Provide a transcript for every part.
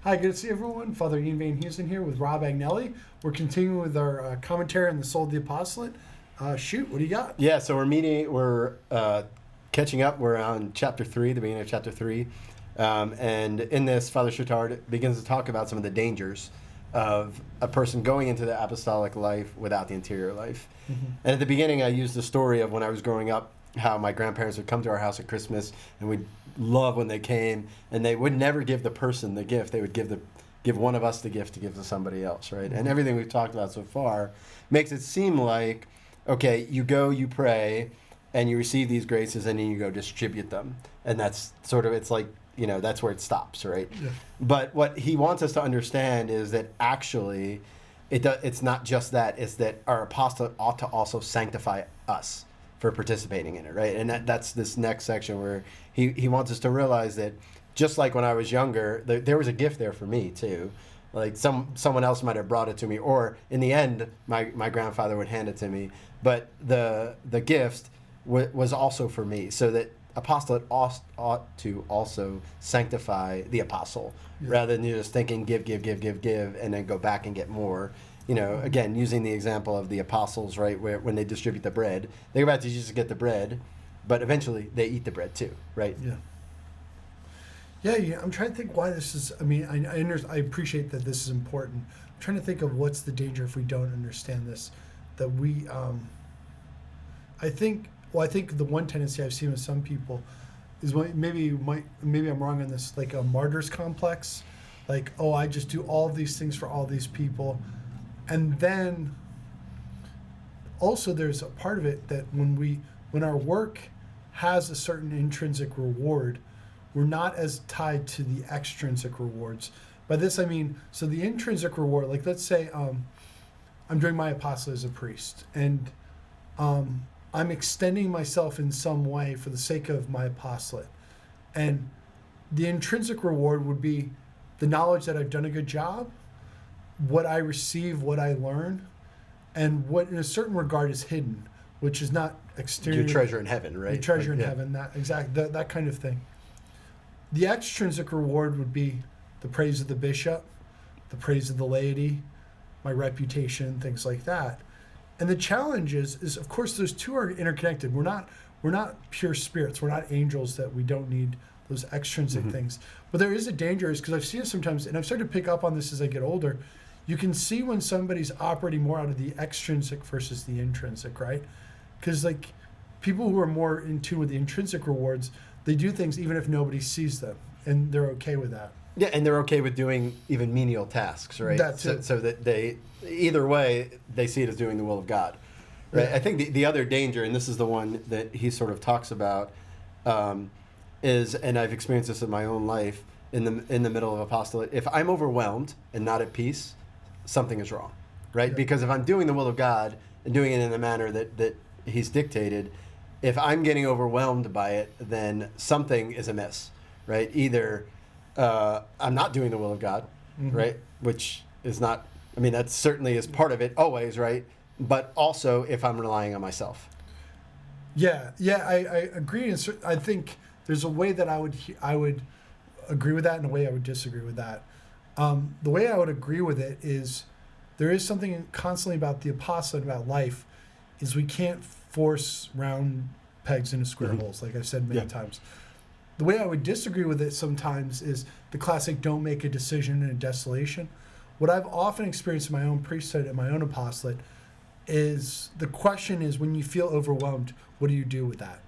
Hi, good to see everyone. Father Ian VanHeusen here with Rob Agnelli. We're continuing with our commentary on the Soul of the Apostolate. Shoot, what do you got? Yeah, so we're catching up. We're on chapter 3, the beginning of chapter 3. And in this, Father Chautard begins to talk about some of the dangers of a person going into the apostolic life without the interior life. Mm-hmm. And at the beginning, I used the story of when I was growing up, how my grandparents would come to our house at Christmas, and we'd love when they came, and they would never give the person the gift. They would give one of us the gift to give to somebody else, right? Mm-hmm. And everything we've talked about so far makes it seem like, okay, you go, you pray, and you receive these graces, and then you go distribute them. And that's sort of, it's like, you know, that's where it stops, right? Yeah. But what he wants us to understand is that actually it's not just that, it's that our apostolate ought to also sanctify us for participating in it, right? And that's this next section where he wants us to realize that just like when I was younger, there was a gift there for me too. Like someone else might have brought it to me, or in the end, my grandfather would hand it to me. But the gift was also for me, so that apostolate ought to also sanctify the apostle, rather than just thinking give, and then go back and get more. You know, again, using the example of the apostles, right, where when they distribute the bread, they go back to Jesus to get the bread, but eventually they eat the bread too, right? Yeah, I'm trying to think why this is, I mean, I appreciate that this is important. I'm trying to think of what's the danger if we don't understand this, that we, I think the one tendency I've seen with some people is maybe I'm wrong on this, like a martyr's complex, like, oh, I just do all of these things for all these people. And then also there's a part of it that when our work has a certain intrinsic reward, we're not as tied to the extrinsic rewards. By this I mean, so the intrinsic reward, like let's say I'm doing my apostolate as a priest, and I'm extending myself in some way for the sake of my apostolate. And the intrinsic reward would be the knowledge that I've done a good job, what I receive, what I learn, and what in a certain regard is hidden, which is not exterior. Your treasure in heaven, right? Your treasure in heaven, that kind of thing. The extrinsic reward would be the praise of the bishop, the praise of the laity, my reputation, things like that. And the challenge is of course those two are interconnected. We're not pure spirits. We're not angels that we don't need those extrinsic things. But there is a danger, is because I've seen it sometimes, and I've started to pick up on this as I get older. You can see when somebody's operating more out of the extrinsic versus the intrinsic, right? Because like people who are more in tune with the intrinsic rewards, they do things even if nobody sees them, and they're okay with that. Yeah, and they're okay with doing even menial tasks, right? That too. So that they, either way, they see it as doing the will of God, right? Yeah. I think the other danger, and this is the one that he sort of talks about, is, and I've experienced this in my own life, in the middle of apostolate, if I'm overwhelmed and not at peace, something is wrong, right? Yeah. Because if I'm doing the will of God and doing it in the manner that he's dictated, if I'm getting overwhelmed by it, then something is amiss, right? Either I'm not doing the will of God, right? Which is not, I mean, that certainly is part of it always, right? But also if I'm relying on myself. Yeah, I agree. And I think there's a way that I would agree with that and a way I would disagree with that. The way I would agree with it is there is something constantly about the apostolate, about life, is we can't force round pegs into square holes, like I've said many times. The way I would disagree with it sometimes is the classic don't make a decision in a desolation. What I've often experienced in my own priesthood and my own apostolate is the question is, when you feel overwhelmed, what do you do with that?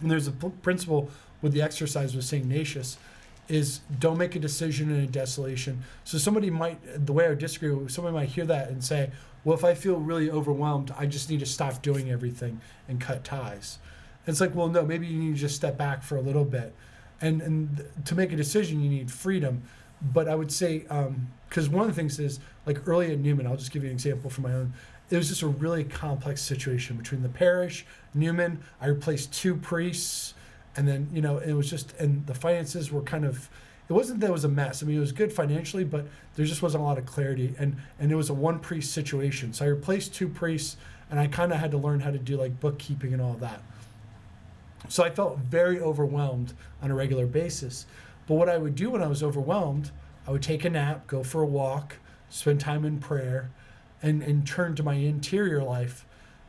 And there's a principle with the exercise with St. Ignatius is don't make a decision in a desolation. So somebody might, the way I would disagree with, somebody might hear that and say, well, if I feel really overwhelmed, I just need to stop doing everything and cut ties. And it's like, well, no, maybe you need to just step back for a little bit. And to make a decision, you need freedom. But I would say, because one of the things is, like early at Newman, I'll just give you an example from my own. It was just a really complex situation between the parish, Newman. I replaced 2 priests. And then, you know, it was just, and the finances were kind of, it wasn't that it was a mess. I mean, it was good financially, but there just wasn't a lot of clarity. And it was a 1-priest situation. So I replaced 2 priests, and I kind of had to learn how to do like bookkeeping and all that. So I felt very overwhelmed on a regular basis. But what I would do when I was overwhelmed I would take a nap, go for a walk, spend time in prayer, and turn to my interior life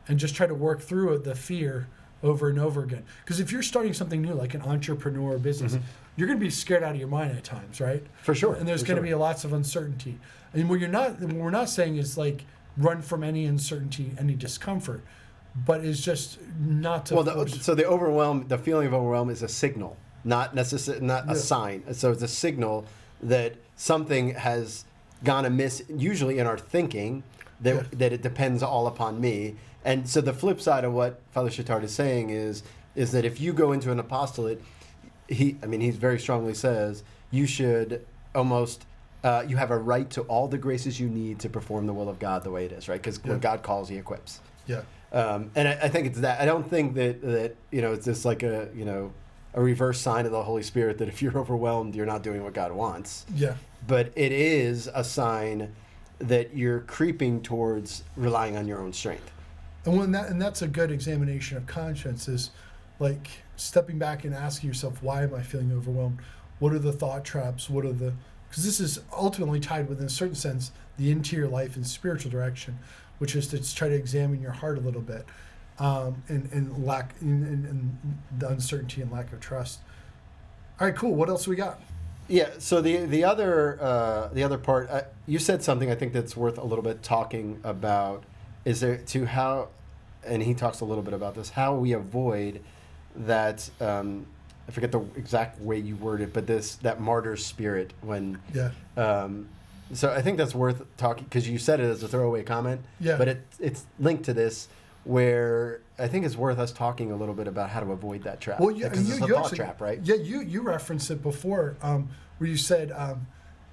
and just try to work through it, the fear over and over again. Because if you're starting something new, like an entrepreneur business, you're going to be scared out of your mind at times, right? For sure. And there's going to be lots of uncertainty. And what we're not saying is like run from any uncertainty, any discomfort, but it's just not to. Well, the feeling of overwhelm is a signal, not a sign. So it's a signal that something has gone amiss, usually in our thinking, that it depends all upon me. And so the flip side of what Father Chautard is saying is that if you go into an apostolate, he very strongly says you should almost you have a right to all the graces you need to perform the will of God the way it is, right? Because when God calls, He equips. Yeah. And I think it's that. I don't think that it's just like a reverse sign of the Holy Spirit that if you're overwhelmed, you're not doing what God wants. Yeah. But it is a sign that you're creeping towards relying on your own strength. And that's a good examination of conscience, is like stepping back and asking yourself, why am I feeling overwhelmed? What are the thought traps? Because this is ultimately tied with, in a certain sense, the interior life and spiritual direction, which is to try to examine your heart a little bit, and the uncertainty and lack of trust. All right, cool. What else we got? Yeah. So the other part, you said something I think that's worth a little bit talking about. Is there to how, and he talks a little bit about this, how we avoid that. I forget the exact way you word it, but that martyr spirit when. Yeah. So I think that's worth talking, because you said it as a throwaway comment. Yeah. But it's linked to this, where I think it's worth us talking a little bit about how to avoid that trap. Well, yeah, because it's a thought trap, right? Yeah, you referenced it before, where you said,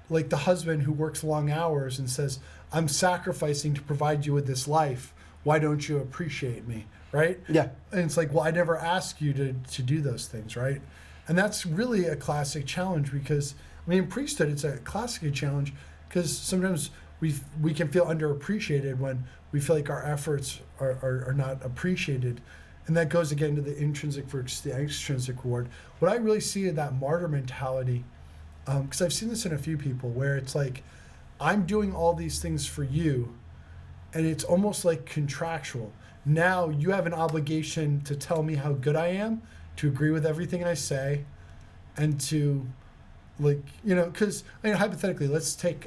like the husband who works long hours and says, "I'm sacrificing to provide you with this life. Why don't you appreciate me?" Right? Yeah. And it's like, well, I never asked you to do those things, right? And that's really a classic challenge, because in priesthood, it's a classic challenge, because sometimes we can feel underappreciated when we feel like our efforts are not appreciated. And that goes again to the intrinsic versus the extrinsic reward. What I really see in that martyr mentality, because I've seen this in a few people, where it's like, I'm doing all these things for you, and it's almost like contractual. Now you have an obligation to tell me how good I am, to agree with everything I say, and to, because hypothetically, let's take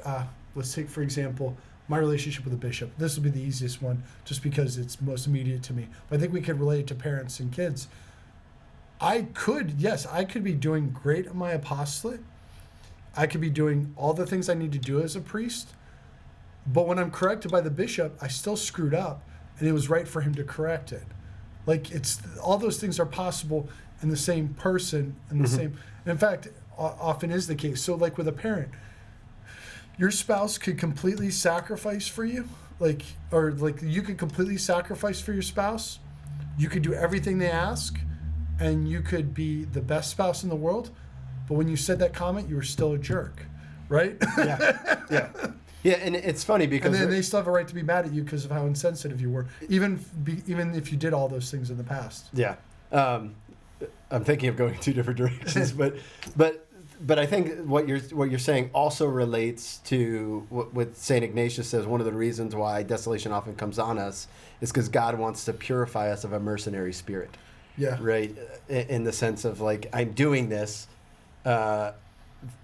for example my relationship with a bishop. This would be the easiest one, just because it's most immediate to me. But I think we could relate it to parents and kids. I could be doing great at my apostolate. I could be doing all the things I need to do as a priest. But when I'm corrected by the bishop, I still screwed up, and it was right for him to correct it. Like, it's all those things are possible in the same person, in the same. And in fact, often is the case. So, like with a parent, your spouse could completely sacrifice for you, or you could completely sacrifice for your spouse. You could do everything they ask, and you could be the best spouse in the world. But when you said that comment, you were still a jerk, right? Yeah, yeah, yeah. And it's funny because, and then they still have a right to be mad at you because of how insensitive you were, even if you did all those things in the past. Yeah, I'm thinking of going two different directions, but I think what you're saying also relates to what Saint Ignatius says. One of the reasons why desolation often comes on us is because God wants to purify us of a mercenary spirit. Yeah. Right. In the sense of like, I'm doing this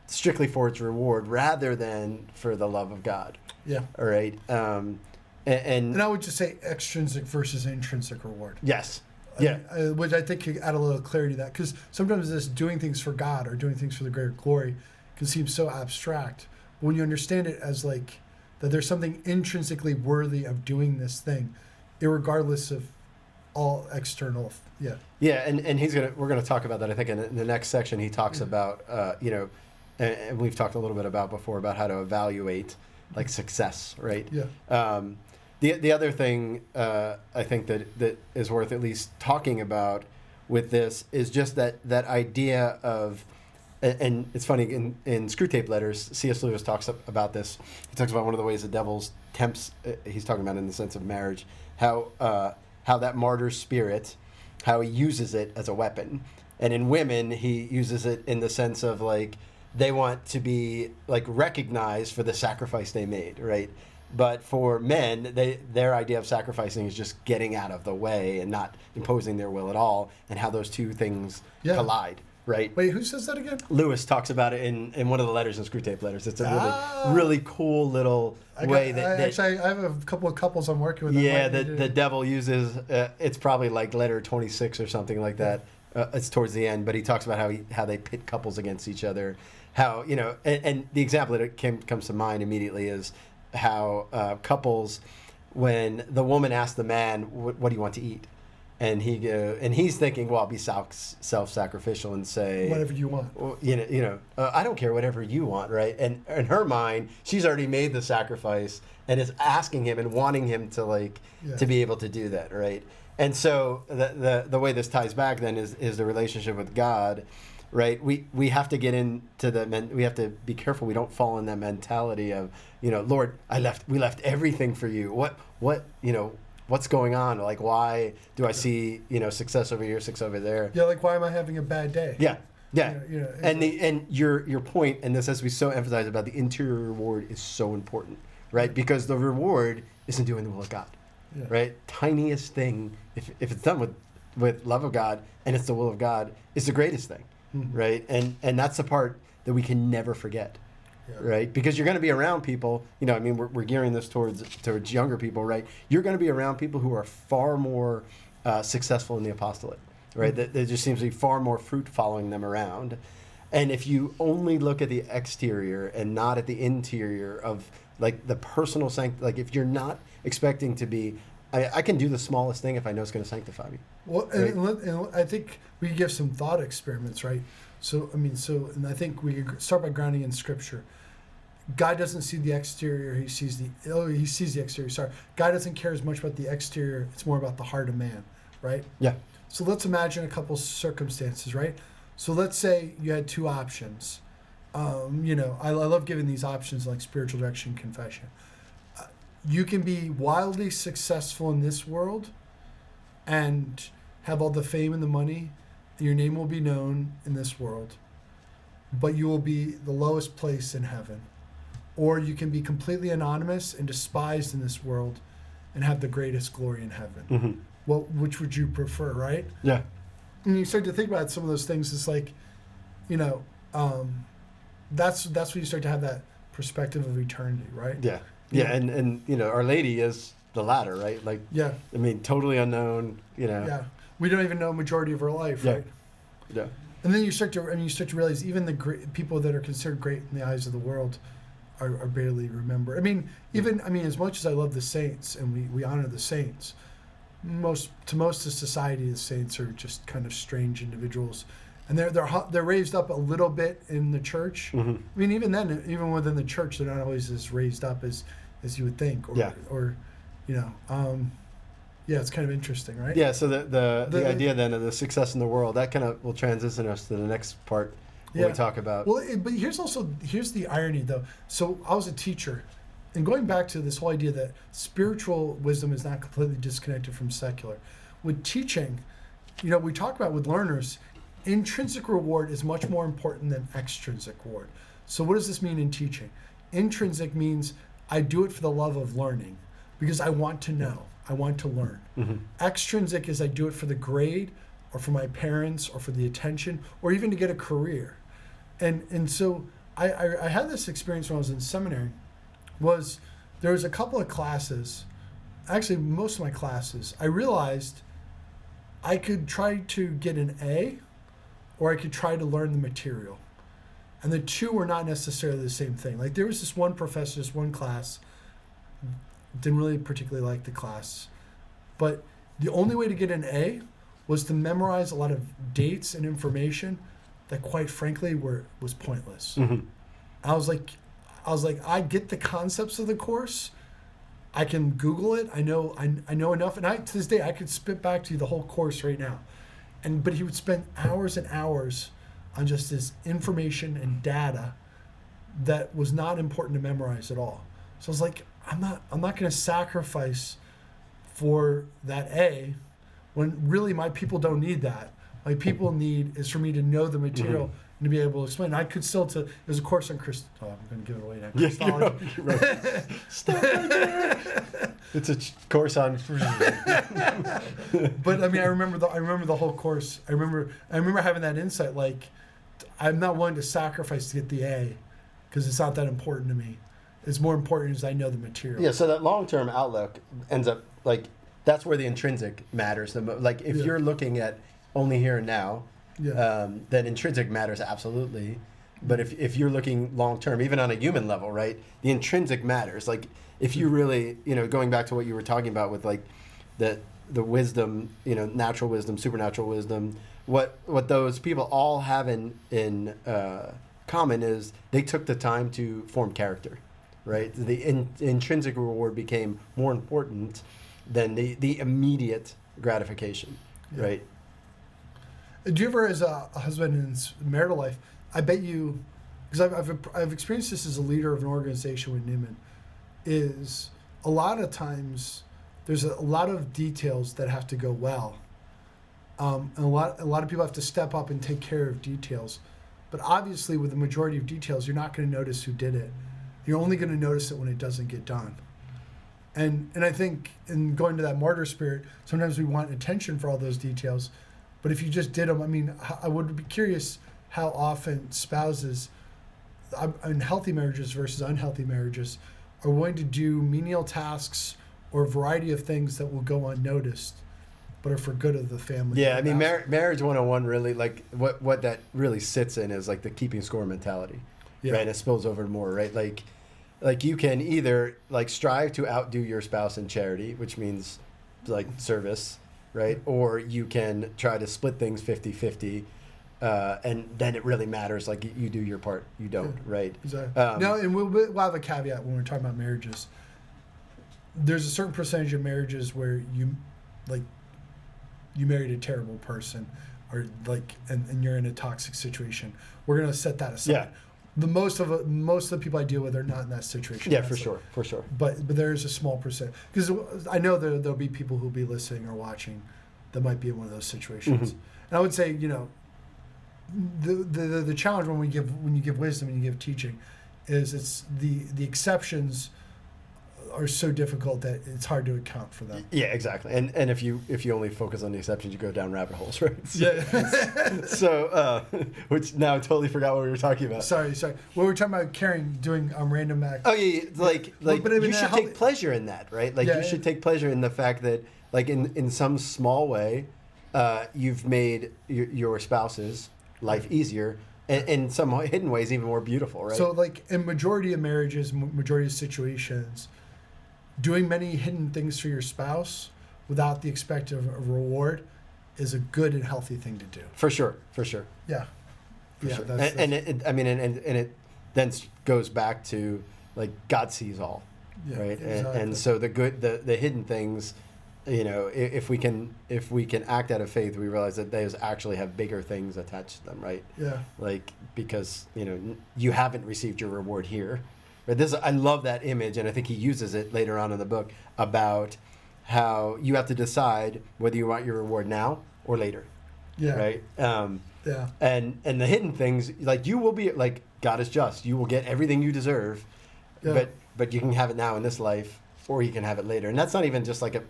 strictly for its reward rather than for the love of God. Yeah. All right. And I would just say extrinsic versus intrinsic reward. Yes. Yeah. Which I think could add a little clarity to that, because sometimes this doing things for God or doing things for the greater glory can seem so abstract. But when you understand it as like that there's something intrinsically worthy of doing this thing, irregardless of all external. Yeah. Yeah, and we're gonna talk about that. I think in the next section he talks about and we've talked a little bit about before about how to evaluate like success, right? Yeah. The other thing I think that is worth at least talking about with this is just that idea of, and it's funny, in Screwtape Letters, C.S. Lewis talks about this. He talks about one of the ways the devil tempts, he's talking about in the sense of marriage, how that martyr spirit, how he uses it as a weapon. And in women, he uses it in the sense of like, they want to be like recognized for the sacrifice they made, right? But for men, their idea of sacrificing is just getting out of the way and not imposing their will at all, and how those two things collide, right? Wait, who says that again? Lewis talks about it in one of the letters in Screwtape Letters. It's a really cool little way that actually, I have a couple of couples I'm working with. Yeah, the devil uses. It's probably like letter 26 or something like that. It's towards the end, but he talks about how they pit couples against each other. How and the example that comes to mind immediately is how couples, when the woman asks the man, "What do you want to eat?" and he's thinking, "Well, I'll be self-sacrificial and say whatever you want." Well, I don't care, whatever you want, right? And in her mind, she's already made the sacrifice and is asking him and wanting him to to be able to do that, right? And so the way this ties back then is the relationship with God. Right, we have to get into we have to be careful we don't fall in that mentality of, Lord, we left everything for you. What's going on? Like, why do I see success over here, success over there? Yeah, like, why am I having a bad day? Yeah. And your point, and this has to be so emphasized about the interior reward, is so important, right? Because the reward isn't doing the will of God, right? Tiniest thing, if it's done with love of God and it's the will of God, is the greatest thing. Mm-hmm. Right, and that's the part that we can never forget, right? Because you're going to be around people. We're gearing this towards younger people, right? You're going to be around people who are far more successful in the apostolate, right? Mm-hmm. There just seems to be far more fruit following them around, and if you only look at the exterior and not at the interior of like the personal like if you're not expecting to be. I can do the smallest thing if I know it's going to sanctify me. Well, right? and I think we can give some thought experiments, right? And I think we can start by grounding in Scripture. God doesn't see the exterior; he sees the exterior. Sorry, God doesn't care as much about the exterior; it's more about the heart of man, right? Yeah. So let's imagine a couple circumstances, right? So let's say you had two options. I love giving these options like spiritual direction, confession. You can be wildly successful in this world and have all the fame and the money. Your name will be known in this world, but you will be the lowest place in heaven. Or you can be completely anonymous and despised in this world and have the greatest glory in heaven. Mm-hmm. Well, which would you prefer, right? Yeah. And you start to think about some of those things. It's like, that's when you start to have that perspective of eternity, right? Yeah. Yeah, and Our Lady is the latter, right? Like, totally unknown, Yeah, we don't even know a majority of her life, right? Yeah. And then you start to realize even the great people that are considered great in the eyes of the world are barely remembered. As much as I love the saints and we honor the saints, most of society, the saints are just kind of strange individuals. And they're raised up a little bit in the church. Mm-hmm. Even then, even within the church, they're not always as raised up as you would think. It's kind of interesting, right? Yeah. So the idea then of the success in the world, that kind of will transition us to the next part when we talk about. Well, but here's the irony though. So I was a teacher, and going back to this whole idea that spiritual wisdom is not completely disconnected from secular. With teaching, we talk about with learners. Intrinsic reward is much more important than extrinsic reward. So what does this mean in teaching? Intrinsic means I do it for the love of learning because I want to know. I want to learn. Mm-hmm. Extrinsic is I do it for the grade or for my parents or for the attention or even to get a career. And so I had this experience when I was in seminary. There was a couple of classes, actually most of my classes, I realized I could try to get an A or I could try to learn the material. And the two were not necessarily the same thing. Like there was this one professor, this one class, didn't really particularly like the class. But the only way to get an A was to memorize a lot of dates and information that quite frankly was pointless. Mm-hmm. I was like, I get the concepts of the course. I can Google it. I know enough. And to this day, I could spit back to you the whole course right now. But he would spend hours and hours on just this information and data that was not important to memorize at all. So I was like, I'm not going to sacrifice for that A when really my people don't need that. My people need is for me to know the material, to be able to explain. I could still there's a course on I'm going to give it away now. Yeah, Christology. you're right. Stop right there. It's a course on. But I mean, I remember the whole course. I remember having that insight. Like, I'm not willing to sacrifice to get the A, because it's not that important to me. It's more important as I know the material. Yeah. So that long-term outlook ends up like that's where the intrinsic matters the most. Like if you're looking at only here and now, then intrinsic matters absolutely. But if you're looking long-term, even on a human level, right, the intrinsic matters. Like if you really, going back to what you were talking about with like the wisdom, natural wisdom, supernatural wisdom, what those people all have in common is they took the time to form character, right? The intrinsic reward became more important than the immediate gratification, right? Do you ever, as a husband in marital life, I bet you, because I've experienced this as a leader of an organization with Newman, is a lot of times there's a lot of details that have to go well. And a lot of people have to step up and take care of details. But obviously with the majority of details, you're not going to notice who did it. You're only going to notice it when it doesn't get done. And I think in going to that martyr spirit, sometimes we want attention for all those details. But if you just did them, I mean, I would be curious how often spouses in healthy marriages versus unhealthy marriages are willing to do menial tasks or a variety of things that will go unnoticed, but are for good of the family. Yeah, I mean, marriage 101 really, like, what that really sits in is, like, the keeping score mentality, right? It spills over more, right? Like you can either, like, strive to outdo your spouse in charity, which means, like, service, right? Or you can try to split things 50-50, and then it really matters, like, you do your part, you don't, right? Exactly. No, and we'll have a caveat when we're talking about marriages. There's a certain percentage of marriages where you married a terrible person, or like, and you're in a toxic situation. We're gonna set that aside. Yeah. Most of the people I deal with are not in that situation. Yeah, for sure. But there's a small percent, because I know there'll be people who'll be listening or watching that might be in one of those situations. Mm-hmm. And I would say, the challenge when you give wisdom and you give teaching, is it's the exceptions are so difficult that it's hard to account for them. Yeah, exactly. And if you only focus on the exceptions, you go down rabbit holes, right? So, which now I totally forgot what we were talking about. Sorry. Well, we're talking about doing random acts. Oh yeah, like but I mean, you should take pleasure in that, right? Like you should take pleasure in the fact that, like, in some small way, you've made your spouse's life easier, and in some hidden ways even more beautiful, right? So, like, in majority of marriages, majority of situations, doing many hidden things for your spouse without the expected reward is a good and healthy thing to do. For sure. Yeah. Sure. And it then goes back to, like, God sees all, right? Exactly. And so the hidden things, if we can act out of faith, we realize that those actually have bigger things attached to them, right? Yeah. Like, because you haven't received your reward here. Right? I love that image, and I think he uses it later on in the book about how you have to decide whether you want your reward now or later. Yeah. Right. Yeah. And the hidden things, like, you will be, like, God is just. You will get everything you deserve, but you can have it now in this life, or you can have it later. And that's not even just like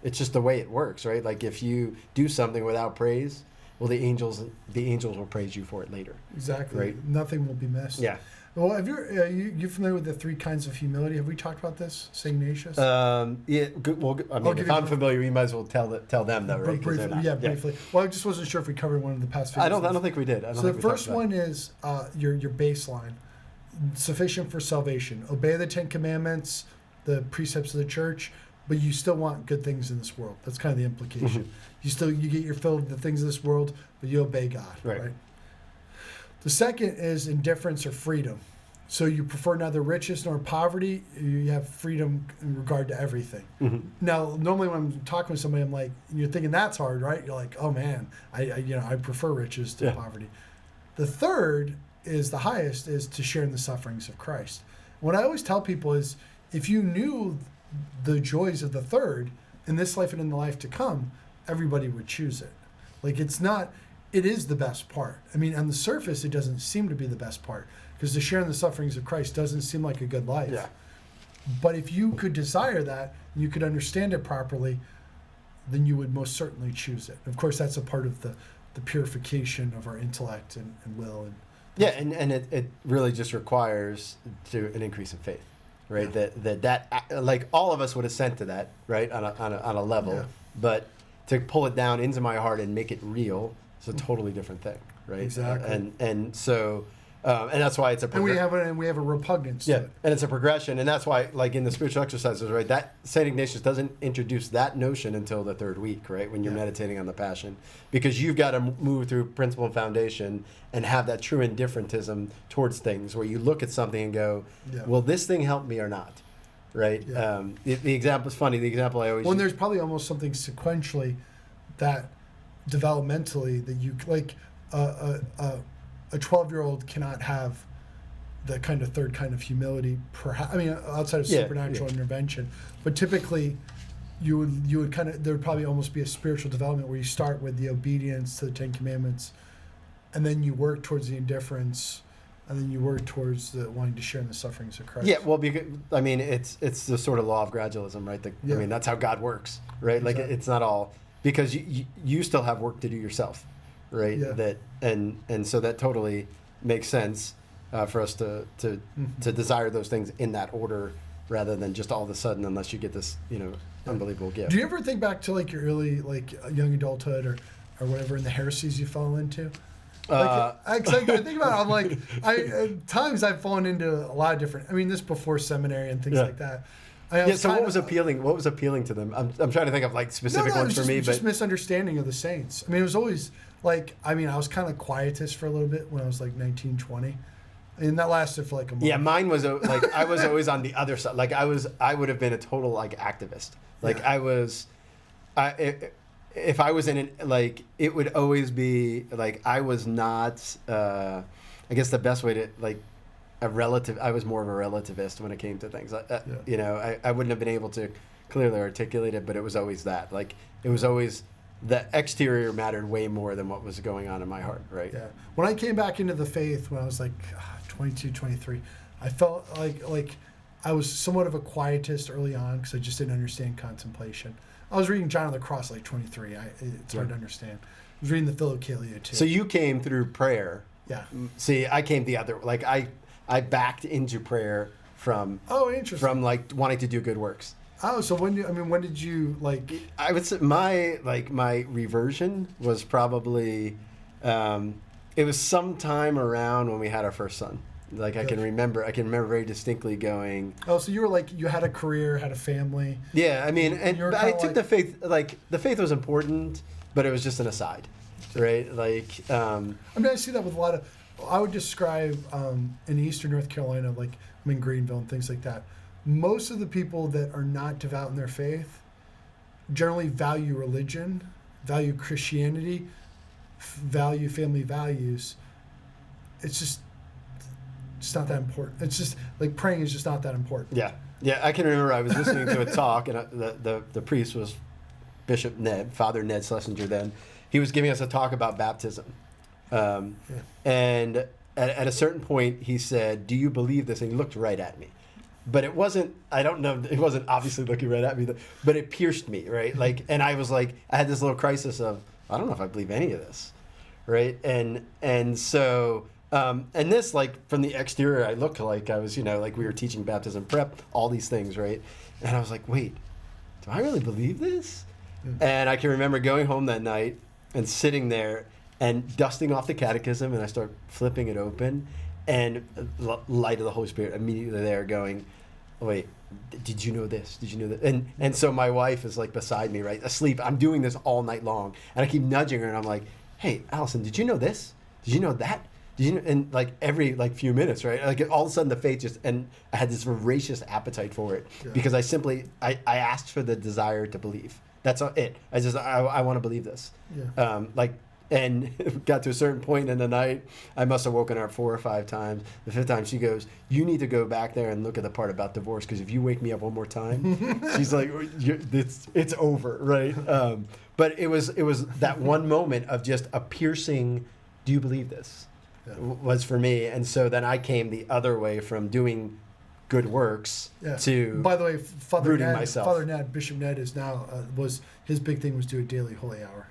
it's just the way it works, right? Like, if you do something without praise, well, the angels will praise you for it later. Exactly. Right. Nothing will be missed. Yeah. Well, have you familiar with the 3 kinds of humility? Have we talked about this, St. Ignatius? Yeah. Good, well, I mean, if I'm familiar, you might as well tell them though, right? Briefly. Well, I just wasn't sure if we covered one of the past videos. I don't think we did. So the first one is your baseline, sufficient for salvation. Obey the 10 Commandments, the precepts of the church, but you still want good things in this world. That's kind of the implication. Mm-hmm. You get your fill of the things of this world, but you obey God. Right? The second is indifference or freedom. So you prefer neither riches nor poverty. You have freedom in regard to everything. Mm-hmm. Now, normally when I'm talking with somebody, I'm like, you're thinking that's hard, right? You're like, oh man, I prefer riches to poverty. The third is the highest, is to share in the sufferings of Christ. What I always tell people is, if you knew the joys of the third in this life and in the life to come, everybody would choose it. Like, it's not it is the best part. I mean, on the surface, it doesn't seem to be the best part because the sharing the sufferings of Christ doesn't seem like a good life. Yeah. But if you could desire that, you could understand it properly, then you would most certainly choose it. Of course, that's a part of the purification of our intellect and will. And yeah, and it really just requires an increase in faith, right? Yeah. That like all of us would assent to that, right, on a level, Yeah. but to pull it down into my heart and make it real is a totally different thing, right? Exactly. And so. And that's why it's a and we have a repugnance to it. And it's a progression, and that's why, like in the spiritual exercises, right? That Saint Ignatius doesn't introduce that notion until the third week, right? When you're meditating on the Passion, because you've got to move through principle and foundation and have that true indifferentism towards things, where you look at something and go, "Will this thing help me or not?" Right? Yeah. The example is funny. The example I always Well, and there's probably almost something sequentially that developmentally that you like a 12-year-old cannot have the kind of third kind of humility, perhaps. I mean, outside of supernatural intervention, but typically, you would kind of, there would probably almost be a spiritual development where you start with the obedience to the Ten Commandments, and then you work towards the indifference, and then you work towards the wanting to share in the sufferings of Christ. Yeah, well, because I mean, it's the sort of law of gradualism, right? I mean, that's how God works, right? Exactly. Like it's not all, because you still have work to do yourself. Right. Yeah. That and so that totally makes sense for us to desire those things in that order rather than just all of a sudden, unless you get this unbelievable gift. Do you ever think back to like your early young adulthood or whatever in the heresies you fall into? I think about it, I'm like at times I've fallen into a lot of different. I mean, this before seminary and things like that. So what was appealing? What was appealing to them? I'm trying to think of like specific ones for me, just misunderstanding of the saints. I mean, it was always like, I mean, I was kind of quietist for a little bit when I was like 19, 20. And that lasted for like a month. Yeah, mine was like, I was always on the other side. Like I would have been a total like activist. Like if I was in it, like it would always be like, I was not, I guess the best way to like, I was more of a relativist when it came to things. I wouldn't have been able to clearly articulate it, but it was always that. Like, it was always the exterior mattered way more than what was going on in my heart, right? Yeah. When I came back into the faith when I was like 22, 23, I felt like I was somewhat of a quietist early on because I just didn't understand contemplation. I was reading John of the Cross like 23. It's hard to understand. I was reading the Philokalia too. So you came through prayer. Yeah. See, I came the other, like I backed into prayer from interesting. From like wanting to do good works. Oh, so when did you like? I would say my reversion was probably it was sometime around when we had our first son. Like I can remember very distinctly going. Oh, so you were like, you had a career, had a family. Yeah, I mean, but I took the faith, like the faith was important, but it was just an aside, right? Like I mean, I see that with a lot of. I would describe in Eastern North Carolina, like I'm in Greenville and things like that. Most of the people that are not devout in their faith generally value religion, value Christianity, value family values. It's not that important. It's just like praying is just not that important. Yeah. I can remember I was listening to a talk, and the priest was Bishop Ned, Father Ned Schlesinger. Then he was giving us a talk about baptism. And at a certain point he said, "Do you believe this?" And he looked right at me, but it wasn't, I don't know, it wasn't obviously looking right at me, but it pierced me, right? Like, and I was like, I had this little crisis of, I don't know if I believe any of this, right? And so and this, like, from the exterior, I looked like I was, like we were teaching baptism prep, all these things, right? And I was like, wait, do I really believe this? And I can remember going home that night and sitting there and dusting off the catechism, and I start flipping it open, and light of the Holy Spirit immediately there going, oh, wait, did you know this? Did you know that? And so my wife is like beside me, right, asleep. I'm doing this all night long, and I keep nudging her, and I'm like, hey, Allison, did you know this? Did you know that? Did you know? And like every few minutes, right? Like all of a sudden the faith just, and I had this voracious appetite for it because I asked for the desire to believe. That's it. I want to believe this. Yeah. And got to a certain point in the night, I must have woken her up 4 or 5 times. The 5th time, she goes, "You need to go back there and look at the part about divorce, because if you wake me up one more time," she's like, it's over, right? But it was that one moment of just a piercing, "Do you believe this?" Yeah. was for me. And so then I came the other way from doing good works to By the way, Father rooting Ned, myself. Father Ned, Bishop Ned is now his big thing was do a daily holy hour.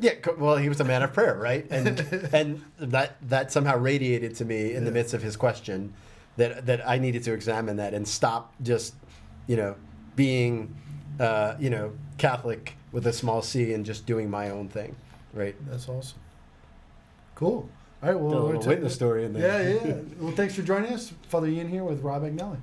Yeah, well, he was a man of prayer, right? And that somehow radiated to me in the midst of his question that I needed to examine that and stop just, being, Catholic with a small c and just doing my own thing, right? That's awesome. Cool. All right, well, Got a little witness story in there. Yeah. Well, thanks for joining us. Father Ian here with Rob Agnelli.